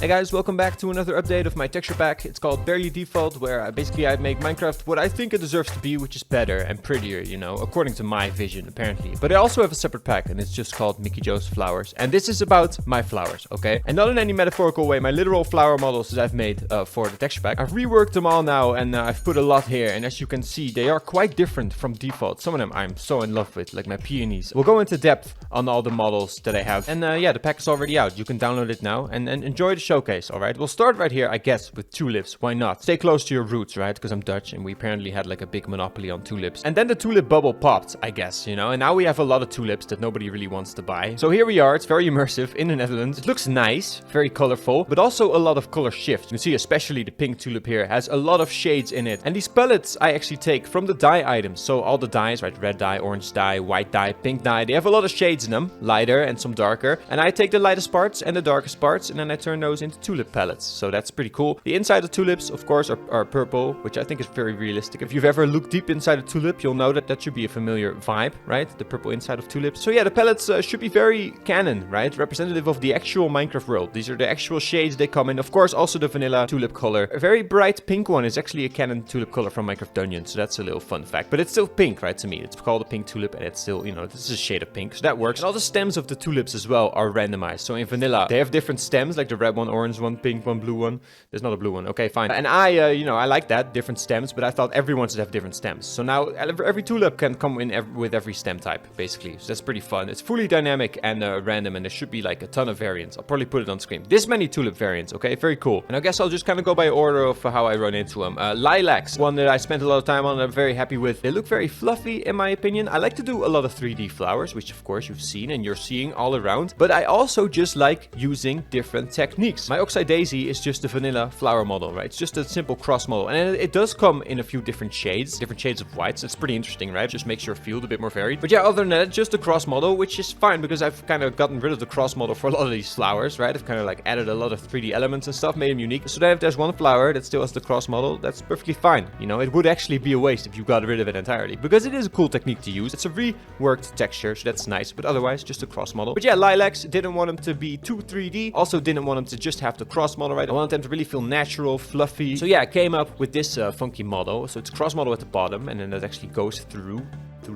Hey guys, welcome back to another update of my texture pack. It's called Barely Default, where basically I make Minecraft what I think it deserves to be, which is better and prettier, you know, according to my vision, apparently. But I also have a separate pack, and it's just called Mickey Joe's Flowers. And this is about my flowers, okay? And not in any metaphorical way, my literal flower models that I've made for the texture pack. I've reworked them all now, and I've put a lot here. And as you can see, they are quite different from default. Some of them I'm so in love with, like my peonies. We'll go into depth on all the models that I have. And yeah, the pack is already out. You can download it now and enjoy the showcase, alright? We'll start right here, I guess, with tulips. Why not? Stay close to your roots, right? Because I'm Dutch and we apparently had like a big monopoly on tulips. And then the tulip bubble popped, I guess, you know? And now we have a lot of tulips that nobody really wants to buy. So here we are. It's very immersive in the Netherlands. It looks nice, very colorful, but also a lot of color shift. You can see especially the pink tulip here has a lot of shades in it. And these palettes I actually take from the dye items. So all the dyes, right? Red dye, orange dye, white dye, pink dye. They have a lot of shades in them, lighter and some darker. And I take the lightest parts and the darkest parts, and then I turn those into tulip palettes. So that's pretty cool. The inside of tulips, of course, are purple, which I think is very realistic. If you've ever looked deep inside a tulip, you'll know that that should be a familiar vibe, right? The purple inside of tulips. So yeah, the palettes should be very canon, right? Representative of the actual Minecraft world. These are the actual shades they come in. Of course, also the vanilla tulip color. A very bright pink one is actually a canon tulip color from Minecraft Dungeons. So that's a little fun fact. But it's still pink, right, to me. It's called a pink tulip, and it's still, you know, this is a shade of pink. So that works. And all the stems of the tulips as well are randomized. So in vanilla, they have different stems, like the red one, orange one, pink one, blue one. There's not a blue one. Okay, fine. And you know, I like that, different stems, but I thought everyone should have different stems. So now every tulip can come in with every stem type, basically. So that's pretty fun. It's fully dynamic and random, and there should be like a ton of variants. I'll probably put it on screen. This many tulip variants, okay? Very cool. And I guess I'll just kind of go by order of how I run into them. Lilacs, one that I spent a lot of time on, I'm very happy with. They look very fluffy, in my opinion. I like to do a lot of 3D flowers, which of course you've seen and you're seeing all around. But I also just like using different techniques. My Oxide Daisy is just a vanilla flower model, right? It's just a simple cross model, and it does come in a few different shades of white, so it's pretty interesting, right? Just makes your field a bit more varied. But yeah, other than that, just a cross model, which is fine because I've kind of gotten rid of the cross model for a lot of these flowers, right? I've kind of like added a lot of 3D elements and stuff, made them unique. So then if there's one flower that still has the cross model, that's perfectly fine. You know, it would actually be a waste if you got rid of it entirely, because it is a cool technique to use. It's a reworked texture, so that's nice, but otherwise just a cross model. But yeah, Lilacs, didn't want them to be too 3D. Also didn't want them to just have the cross model, right? I wanted them to really feel natural, fluffy. So yeah, I came up with this funky model. So it's a cross model at the bottom, and then that actually goes through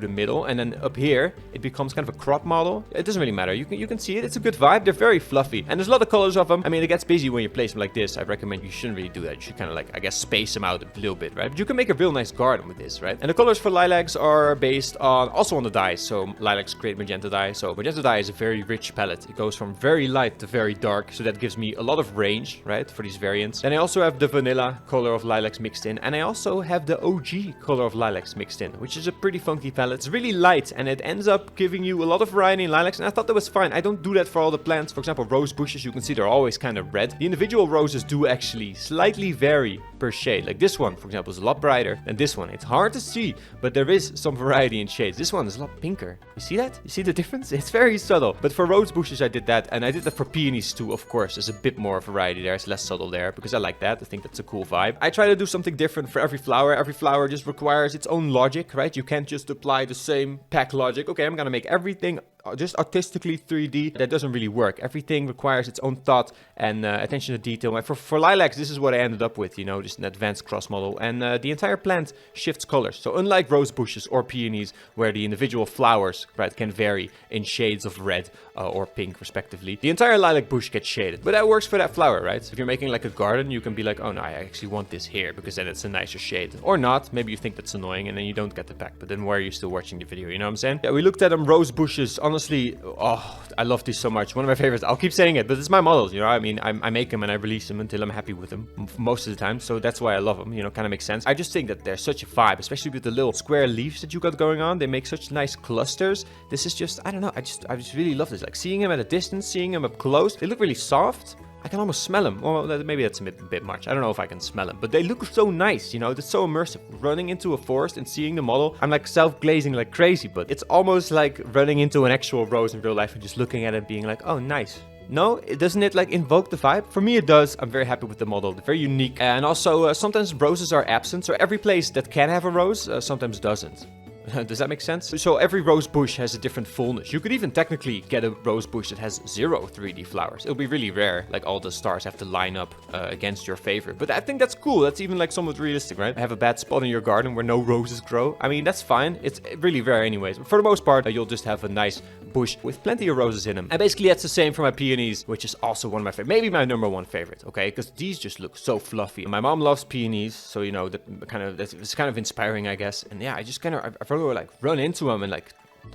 the middle, and then up here it becomes kind of a crop model. It doesn't really matter. You can see it. It's a good vibe. They're very fluffy, and there's a lot of colors of them. I mean, it gets busy when you place them like this. I recommend you shouldn't really do that. You should kind of like, I guess, space them out a little bit, right? But you can make a real nice garden with this, right? And the colors for lilacs are based on also on the dyes. So lilacs create magenta dye. So magenta dye is a very rich palette. It goes from very light to very dark, so that gives me a lot of range, right, for these variants. And I also have the vanilla color of lilacs mixed in, and I also have the OG color of lilacs mixed in, which is a pretty funky palette. It's really light, and it ends up giving you a lot of variety in lilacs, and I thought that was fine. I don't do that for all the plants. For example, rose bushes, you can see they're always kind of red. The individual roses do actually slightly vary per shade. Like this one, for example, is a lot brighter than this one. It's hard to see, but there is some variety in shades. This one is a lot pinker. You see that? You see the difference? It's very subtle. But for rose bushes, I did that, and I did that for peonies too, of course. There's a bit more variety there. It's less subtle there, because I like that. I think that's a cool vibe. I try to do something different for every flower. Every flower just requires its own logic, right? You can't just apply the same pack logic. Okay, I'm gonna make everything just artistically 3D. That doesn't really work. Everything requires its own thought and attention to detail. For lilacs, this is what I ended up with, you know, just an advanced cross model. And the entire plant shifts colors. So unlike rose bushes or peonies, where the individual flowers, right, can vary in shades of red or pink, respectively, the entire lilac bush gets shaded. But that works for that flower, right? So if you're making like a garden, you can be like, oh no, I actually want this here, because then it's a nicer shade. Or not. Maybe you think that's annoying, and then you don't get the pack. But then why are you still watching the video? You know what I'm saying? Yeah, we looked at them, rose bushes. Honestly, oh, I love these so much. One of my favorites. I'll keep saying it, but it's my models, you know. I mean, I make them and I release them until I'm happy with them most of the time. So that's why I love them, you know, kind of makes sense. I just think that they're such a vibe, especially with the little square leaves that you got going on. They make such nice clusters. This is just, I don't know. I just really love this. Like seeing them at a distance, seeing them up close. They look really soft. I can almost smell them. Well, maybe that's a bit much. I don't know if I can smell them, but they look so nice, you know. It's so immersive. Running into a forest and seeing the model, I'm like self-glazing like crazy, but it's almost like running into an actual rose in real life and just looking at it being like, oh, nice. No, doesn't it like invoke the vibe? For me it does. I'm very happy with the model. They're very unique. And also sometimes roses are absent. So every place that can have a rose sometimes doesn't. Does that make sense? So every rose bush has a different fullness. You could even technically get a rose bush that has 0 3D flowers. It'll be really rare, like all the stars have to line up against your favorite. But I think that's cool. That's even like somewhat realistic, right? Have a bad spot in your garden where no roses grow. I mean, that's fine. It's really rare anyways. But for the most part, you'll just have a nice bush with plenty of roses in them. And basically that's the same for my peonies, which is also one of my favorite, maybe my #1 favorite, okay? Because these just look so fluffy. My mom loves peonies, so you know, it's kind of inspiring, I guess. And yeah, I just kind of, I really like run into them and like,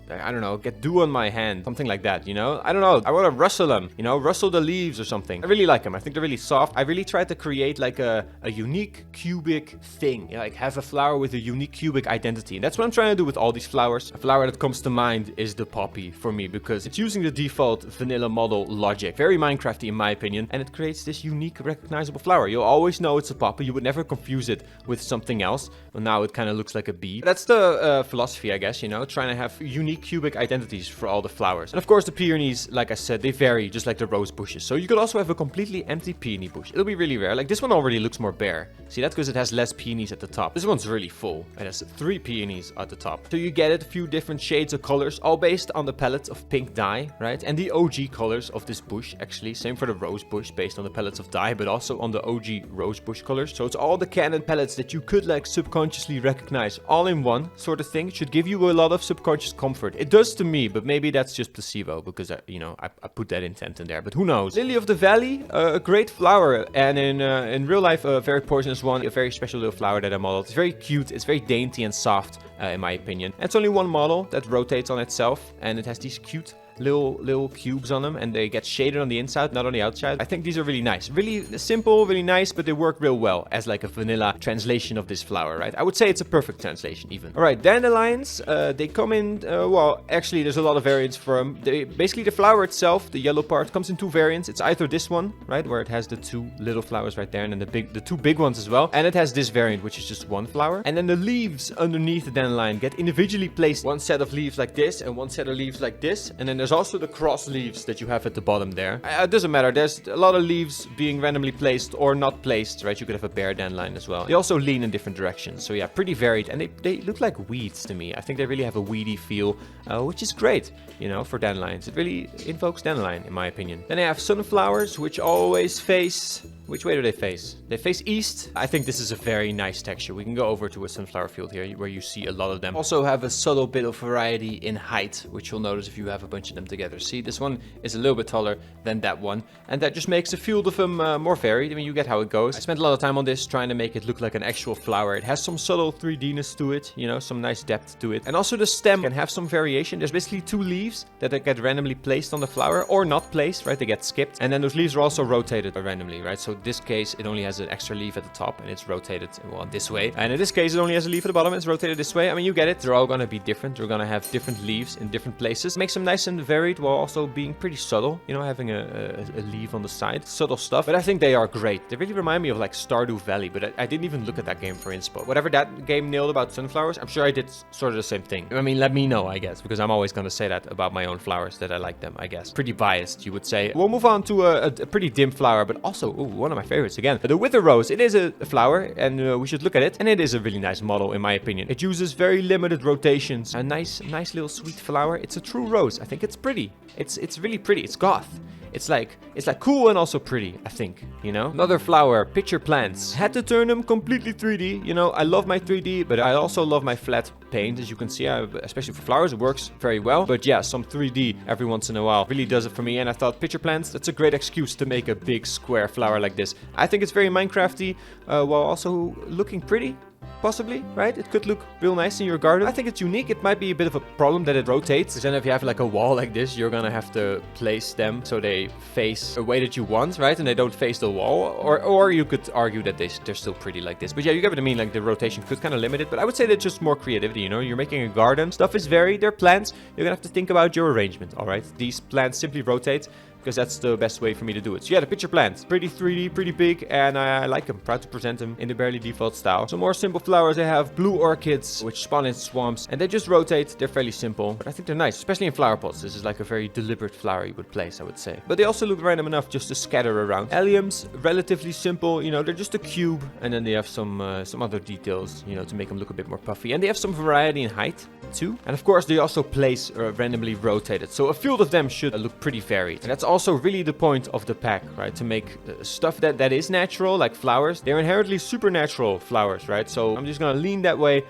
I don't know, get dew on my hand, something like that, you know? I don't know, I want to rustle them, you know, rustle the leaves or something. I really like them. I think they're really soft. I really tried to create like a unique cubic thing, you know, like have a flower with a unique cubic identity. And that's what I'm trying to do with all these flowers. A flower that comes to mind is the poppy for me, because it's using the default vanilla model logic. Very Minecrafty in my opinion, and it creates this unique recognizable flower. You'll always know it's a poppy. You would never confuse it with something else. Well, now it kind of looks like a bee. That's the philosophy, I guess, you know, trying to have unique cubic identities for all the flowers. And of course the peonies, like I said, they vary just like the rose bushes. So you could also have a completely empty peony bush. It'll be really rare. Like this one already looks more bare. See, that's because it has less peonies at the top. This one's really full. It has 3 peonies at the top. So you get it, a few different shades of colors, all based on the palette of pink dye, right? And the OG colors of this bush, actually. Same for the rose bush, based on the palettes of dye, but also on the OG rose bush colors. So it's all the canon palettes that you could like subconsciously recognize all in one sort of thing. It should give you a lot of subconscious comfort. It does to me, but maybe that's just placebo because I put that intent in there, but who knows. Lily of the Valley, a great flower, and in real life a very poisonous one, a very special little flower that I modeled. It's very cute, it's very dainty and soft in my opinion. And it's only one model that rotates on itself, and it has these cute little cubes on them, and they get shaded on the inside, not on the outside. I think these are really nice, really simple, really nice, but they work real well as like a vanilla translation of this flower, right? I would say it's a perfect translation even. All right, dandelions, they come in, well, actually there's a lot of variants for them. Basically the flower itself, the yellow part, comes in 2 variants. It's either this one, right, where it has the 2 little flowers right there, and then the 2 big ones as well, and it has this variant, which is just 1 flower. And then the leaves underneath the dandelion get individually placed, 1 set of leaves like this and 1 set of leaves like this, and then there's also the cross leaves that you have at the bottom there. It doesn't matter. There's a lot of leaves being randomly placed or not placed, right? You could have a bare dandelion as well. They also lean in different directions. So yeah, pretty varied. And they look like weeds to me. I think they really have a weedy feel, which is great, you know, for dandelions. It really invokes dandelion, in my opinion. Then I have sunflowers, which always face... Which way do they face? They face east. I think this is a very nice texture. We can go over to a sunflower field here where you see a lot of them. Also have a subtle bit of variety in height, which you'll notice if you have a bunch of them together. See, this one is a little bit taller than that one, and that just makes the field of them more varied. I mean, you get how it goes. I spent a lot of time on this trying to make it look like an actual flower. It has some subtle 3D-ness to it, you know, some nice depth to it. And also the stem can have some variation. There's basically 2 leaves that get randomly placed on the flower or not placed, right? They get skipped. And then those leaves are also rotated randomly, right? So this case it only has an extra leaf at the top and it's rotated, well, this way, and in this case it only has a leaf at the bottom and it's rotated this way. I mean, you get it. They're all gonna be different. They're gonna have different leaves in different places. Makes them nice and varied while also being pretty subtle, you know, having a leaf on the side. Subtle stuff, but I think they are great. They really remind me of like Stardew Valley, but I didn't even look at that game for inspo. Whatever that game nailed about sunflowers, I'm sure I did sort of the same thing. I mean, let me know, I guess, because I'm always gonna say that about my own flowers, that I like them, I guess. Pretty biased, you would say. We'll move on to a pretty dim flower, but also, ooh, one of my favorites again. The Wither Rose. It is a flower, and we should look at it. And it is a really nice model, in my opinion. It uses very limited rotations. A nice little sweet flower. It's a true rose. I think it's pretty. It's really pretty. It's goth. It's like cool and also pretty, I think, you know? Another flower, pitcher plants. Had to turn them completely 3D. You know, I love my 3D, but I also love my flat paint. As you can see, especially for flowers, it works very well. But yeah, some 3D every once in a while really does it for me. And I thought pitcher plants, that's a great excuse to make a big square flower like this. I think it's very Minecrafty, while also looking pretty. Possibly, right? It could look real nice in your garden. I think it's unique. It might be a bit of a problem that it rotates. Because then if you have like a wall like this, you're gonna have to place them so they face a way that you want, right? And they don't face the wall. Or you could argue that they're still pretty like this. But yeah, you get what I mean. Like the rotation could kind of limit it. But I would say that's just more creativity, you know? You're making a garden. Stuff is varied. They're plants. You're gonna have to think about your arrangement, all right? These plants simply rotate, because that's the best way for me to do it. So yeah, the pitcher plants, pretty 3D, pretty big, and I like them. Proud to present them in the barely default style. Some more simple flowers. I have blue orchids, which spawn in swamps, and they just rotate. They're fairly simple, but I think they're nice, especially in flower pots. This is like a very deliberate flower you would place, I would say. But they also look random enough just to scatter around. Alliums, relatively simple, you know, they're just a cube, and then they have some other details, you know, to make them look a bit more puffy. And they have some variety in height. too. And of course, they also place randomly rotated. So a field of them should look pretty varied. And that's also really the point of the pack, right? To make stuff that is natural, like flowers. They're inherently supernatural flowers, right? So I'm just gonna lean that way,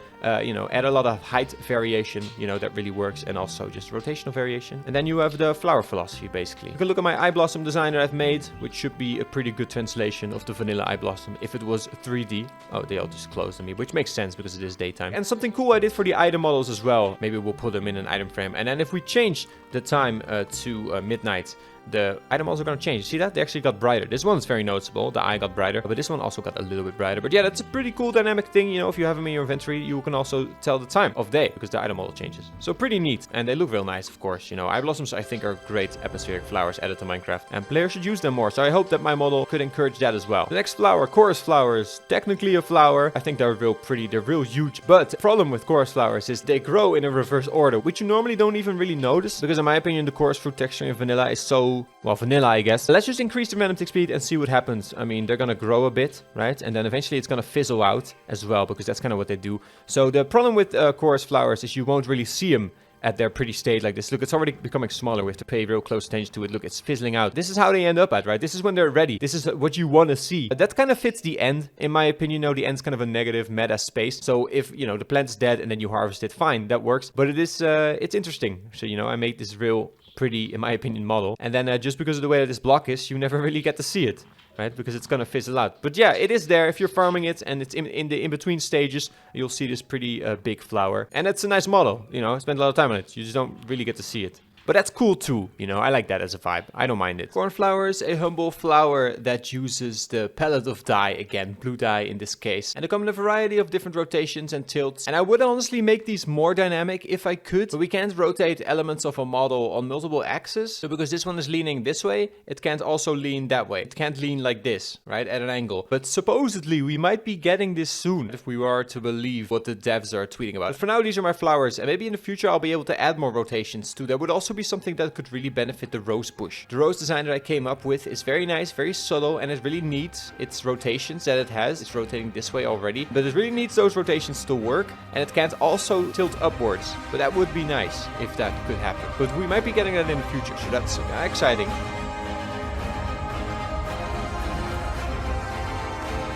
you know, add a lot of height variation, you know, that really works, and also just rotational variation. And then you have the flower philosophy, basically. You can look at my eye blossom design that I've made, which should be a pretty good translation of the vanilla eye blossom if it was 3D. Oh, they all just closed on me, which makes sense because it is daytime. And something cool I did for the item models as well. Maybe we'll put them in an item frame. And then if we change the time to midnight, the item models are going to change. See that? They actually got brighter. This one's very noticeable. The eye got brighter, but this one also got a little bit brighter. But yeah, that's a pretty cool dynamic thing. You know, if you have them in your inventory, you can also tell the time of day because the item model changes. So pretty neat. And they look real nice, of course. You know, eye blossoms, I think, are great atmospheric flowers added to Minecraft. And players should use them more. So I hope that my model could encourage that as well. The next flower, chorus flowers. Technically a flower. I think they're real pretty. They're real huge. But the problem with chorus flowers is they grow in a reverse order, which you normally don't even really notice. Because in my opinion, the chorus fruit texture in vanilla is so, well, vanilla, I guess. Let's just increase the random tick speed and see what happens. I mean, they're gonna grow a bit, right? And then eventually it's gonna fizzle out as well, because that's kind of what they do. So the problem with chorus flowers is you won't really see them at their pretty state like this. Look, it's already becoming smaller. We have to pay real close attention to it. Look, it's fizzling out. This is how they end up at, right? This is when they're ready. This is what you want to see. That kind of fits the end, in my opinion. No, the end's kind of a negative meta space. So if, you know, the plant's dead and then you harvest it, fine, that works. But it is, it's interesting. So, you know, I made this real pretty, in my opinion, model. And then just because of the way that this block is, you never really get to see it, right? Because it's gonna fizzle out. But yeah, it is there. If you're farming it and it's in the in-between stages, you'll see this pretty big flower. And it's a nice model, you know, I spent a lot of time on it. You just don't really get to see it. But that's cool too, you know, I like that as a vibe. I don't mind it. Cornflower is a humble flower that uses the palette of dye, again, blue dye in this case. And they come in a variety of different rotations and tilts. And I would honestly make these more dynamic if I could. But we can't rotate elements of a model on multiple axes. So because this one is leaning this way, it can't also lean that way. It can't lean like this, right, at an angle. But supposedly we might be getting this soon, if we are to believe what the devs are tweeting about. But for now, these are my flowers. And maybe in the future I'll be able to add more rotations too. That would also be something that could really benefit the rose bush. The rose design that I came up with is very nice, very subtle, and it really needs its rotations that it has. It's rotating this way already, but it really needs those rotations to work, and it can't also tilt upwards. But that would be nice if that could happen. But we might be getting that in the future, so that's exciting.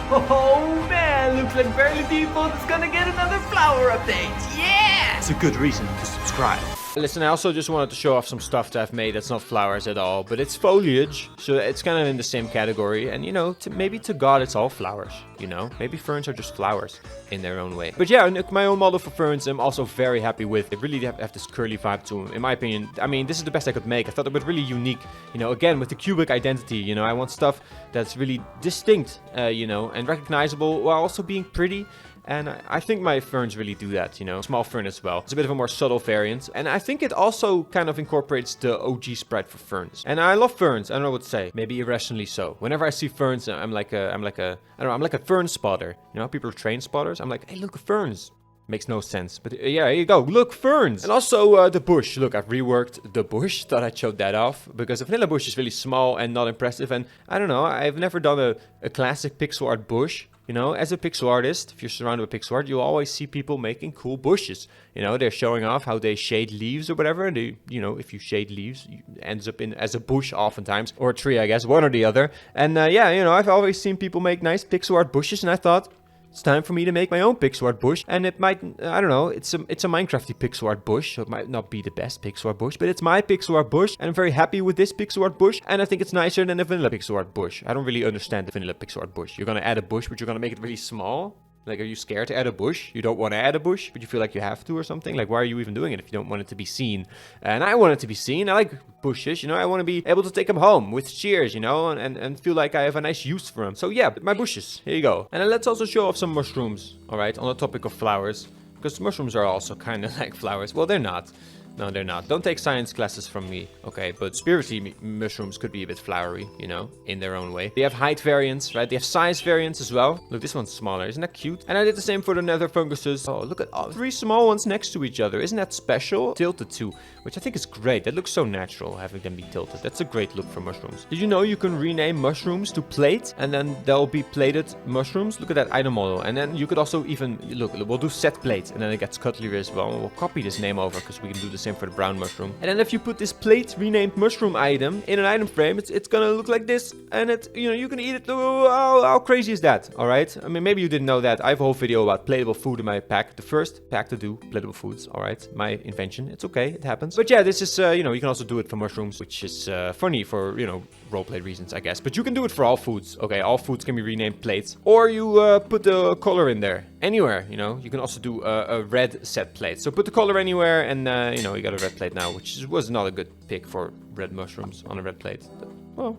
Oh man, looks like Barely Default is gonna get another flower update. Yeah! It's a good reason to subscribe. Listen, I also just wanted to show off some stuff that I've made that's not flowers at all, but it's foliage, so it's kind of in the same category. And, you know, maybe to God it's all flowers, you know? Maybe ferns are just flowers in their own way. But yeah, my own model for ferns I'm also very happy with. They really have this curly vibe to them, in my opinion. I mean, this is the best I could make. I thought it was really unique, you know, again, with the cubic identity, you know? I want stuff that's really distinct, you know, and recognizable while also being pretty. And I think my ferns really do that, you know. Small fern as well. It's a bit of a more subtle variant. And I think it also kind of incorporates the OG sprite for ferns. And I love ferns. I don't know what to say. Maybe irrationally so. Whenever I see ferns, I'm like a fern spotter. You know, people are train spotters. I'm like, hey, look, ferns. Makes no sense. But yeah, here you go. Look, ferns. And also the bush. Look, I've reworked the bush. Thought I'd show that off. Because the vanilla bush is really small and not impressive. And I don't know. I've never done a classic pixel art bush. You know, as a pixel artist, if you're surrounded by pixel art, you'll always see people making cool bushes. You know, they're showing off how they shade leaves or whatever. And they, you know, if you shade leaves, it ends up as a bush oftentimes. Or a tree, I guess, one or the other. And yeah, you know, I've always seen people make nice pixel art bushes. And I thought, it's time for me to make my own pixel art bush. And it might, I don't know, it's a Minecrafty pixel art bush. So it might not be the best pixel art bush, but it's my pixel art bush. And I'm very happy with this pixel art bush. And I think it's nicer than the vanilla pixel art bush. I don't really understand the vanilla pixel art bush. You're going to add a bush, but you're going to make it really small. Like, are you scared to add a bush? You don't want to add a bush, but you feel like you have to or something? Like, why are you even doing it if you don't want it to be seen? And I want it to be seen. I like bushes, you know? I want to be able to take them home with shears, you know? And feel like I have a nice use for them. So yeah, my bushes. Here you go. And then let's also show off some mushrooms, all right? On the topic of flowers. Because mushrooms are also kind of like flowers. Well, they're not. No, they're not. Don't take science classes from me, okay? But spirity mushrooms could be a bit flowery, you know, in their own way. They have height variants, right? They have size variants as well. Look, this one's smaller. Isn't that cute? And I did the same for the nether funguses. Oh, look at all 3 small ones next to each other. Isn't that special? Tilted too, which I think is great. That looks so natural, having them be tilted. That's a great look for mushrooms. Did you know you can rename mushrooms to plate, and then they'll be plated mushrooms? Look at that item model. And then you could also even, look, we'll do set plate, and then it gets cutlery as well. We'll copy this name over, because we can do the same for the brown mushroom. And then if you put this plate renamed mushroom item in an item frame, it's gonna look like this, and it, you know, you can eat it. How crazy is that? All right. I mean, maybe you didn't know that. I have a whole video about plateable food in my pack. The first pack to do plateable foods. All right, my invention. It's okay. It happens. But yeah, this is, you know, you can also do it for mushrooms, which is funny for, you know, roleplay reasons, I guess. But you can do it for all foods. Okay, all foods can be renamed plates, or you put the color in there anywhere. You know, you can also do a red set plate. So put the color anywhere, and you know, you got a red plate now, which was not a good pick for red mushrooms on a red plate. But, well,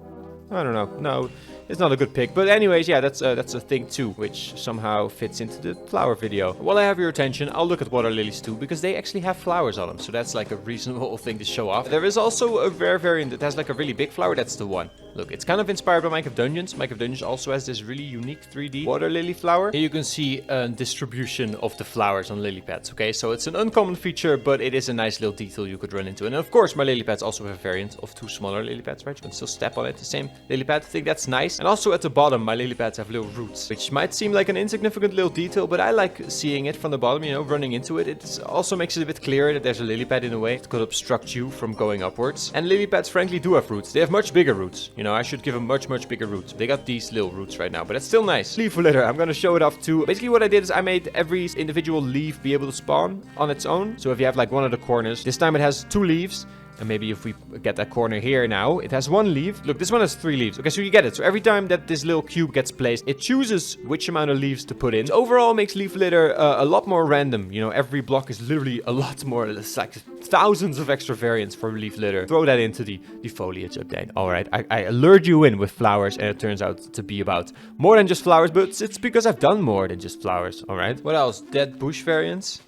I don't know. No, it's not a good pick. But anyways, yeah, that's a thing too, which somehow fits into the flower video. While I have your attention, I'll look at water lilies too, because they actually have flowers on them. So that's like a reasonable thing to show off. There is also a rare variant that has like a really big flower. That's the one. Look, it's kind of inspired by Minecraft Dungeons. Minecraft Dungeons also has this really unique 3D water lily flower. Here you can see a distribution of the flowers on lily pads, okay? So it's an uncommon feature, but it is a nice little detail you could run into. And of course, my lily pads also have a variant of 2 smaller lily pads, right? You can still step on it, the same lily pad. I think that's nice. And also at the bottom, my lily pads have little roots, which might seem like an insignificant little detail, but I like seeing it from the bottom, you know, running into it. It also makes it a bit clearer that there's a lily pad in a way. It could obstruct you from going upwards. And lily pads, frankly, do have roots. They have much bigger roots. You know, I should give them much bigger roots. They got these little roots right now, but it's still nice. Leaf litter, I'm gonna show it off too. Basically what I did is I made every individual leaf be able to spawn on its own. So if you have like one of the corners, this time it has 2 leaves. And maybe if we get that corner here now, it has 1 leaf. Look, this one has 3 leaves. Okay, so you get it. So every time that this little cube gets placed, it chooses which amount of leaves to put in. So overall, it makes leaf litter a lot more random. You know, every block is literally a lot more. It's like thousands of extra variants for leaf litter. Throw that into the foliage update. All right, I lured you in with flowers, and it turns out to be about more than just flowers, but it's because I've done more than just flowers. All right. What else? Dead bush variants.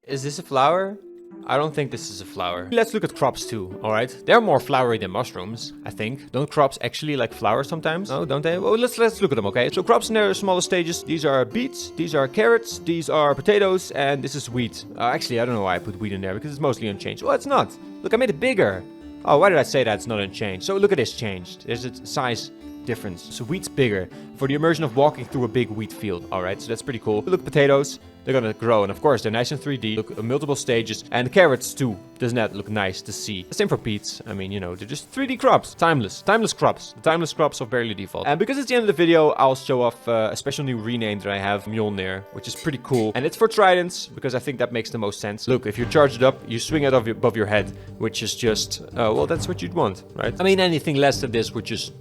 Is this a flower? I don't think this is a flower. Let's look at crops too, alright? They're more flowery than mushrooms, I think. Don't crops actually like flowers sometimes? No, don't they? Well, let's look at them, okay? So crops in their smaller stages. These are beets, these are carrots, these are potatoes, and this is wheat. Actually, I don't know why I put wheat in there, because it's mostly unchanged. Well, it's not. Look, I made it bigger. Oh, why did I say that it's not unchanged? So look at this changed. There's a size difference. So wheat's bigger for the immersion of walking through a big wheat field. All right, so that's pretty cool. Look, potatoes, they're gonna grow, and of course they're nice in 3D. Look, multiple stages, and carrots too. Doesn't that look nice to see? Same for beets. I mean, you know, they're just 3D crops. Timeless crops. The timeless crops of Barely Default. And because it's the end of the video, I'll show off a special new rename that I have, Mjolnir, which is pretty cool. And it's for tridents, because I think that makes the most sense. Look, if you charge it up, you swing it above your head, which is just, well, that's what you'd want, right? I mean, anything less than this would just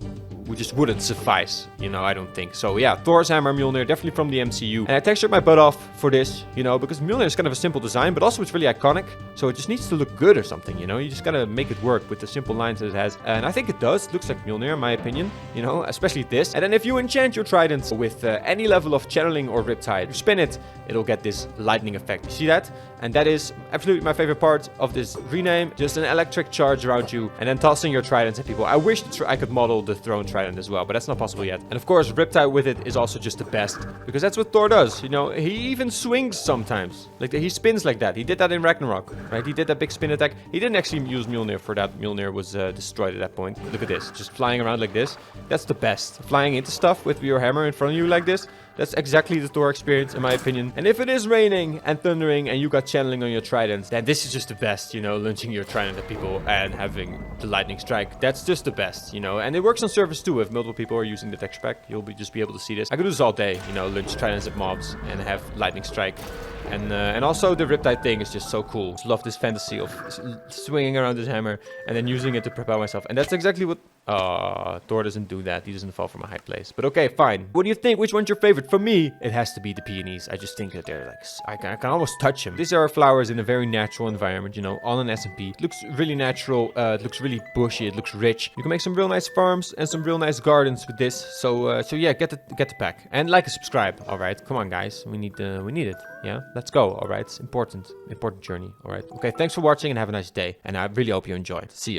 wouldn't suffice, you know, I don't think. So yeah, Thor's hammer, Mjolnir, definitely from the MCU. And I textured my butt off for this, you know, because Mjolnir is kind of a simple design, but also it's really iconic. So it just needs to look good or something, you know. You just gotta make it work with the simple lines that it has. And I think it does. It looks like Mjolnir, in my opinion, you know, especially this. And then if you enchant your trident with any level of channeling or riptide, you spin it, it'll get this lightning effect. You see that? And that is absolutely my favorite part of this rename. Just an electric charge around you, and then tossing your tridents at people. I wish I could model the throne trident as well, but that's not possible yet. And of course, Riptide with it is also just the best, because that's what Thor does. You know, he even swings sometimes. Like, he spins like that. He did that in Ragnarok, right? He did that big spin attack. He didn't actually use Mjolnir for that. Mjolnir was destroyed at that point. Look at this. Just flying around like this. That's the best. Flying into stuff with your hammer in front of you like this. That's exactly the Thor experience, in my opinion. And if it is raining and thundering and you got channeling on your trident, then this is just the best, you know, launching your trident at people and having the lightning strike. That's just the best, you know. And it works on servers too. If multiple people are using the texture pack, you'll just be able to see this. I could do this all day, you know, launch tridents at mobs and have lightning strike. And also the Riptide thing is just so cool. Just love this fantasy of swinging around this hammer and then using it to propel myself. And that's exactly what... Thor doesn't do that. He doesn't fall from a high place. But okay, fine. What do you think? Which one's your favorite? For me, it has to be the peonies. I just think that they're like, I can almost touch them. These are flowers in a very natural environment, you know, all in SMP. It looks really natural. It looks really bushy. It looks rich. You can make some real nice farms and some real nice gardens with this. So yeah, get the pack and like and subscribe. All right, come on, guys. We need it. Yeah, let's go. All right, it's important journey. All right. Okay, thanks for watching and have a nice day. And I really hope you enjoyed. See ya.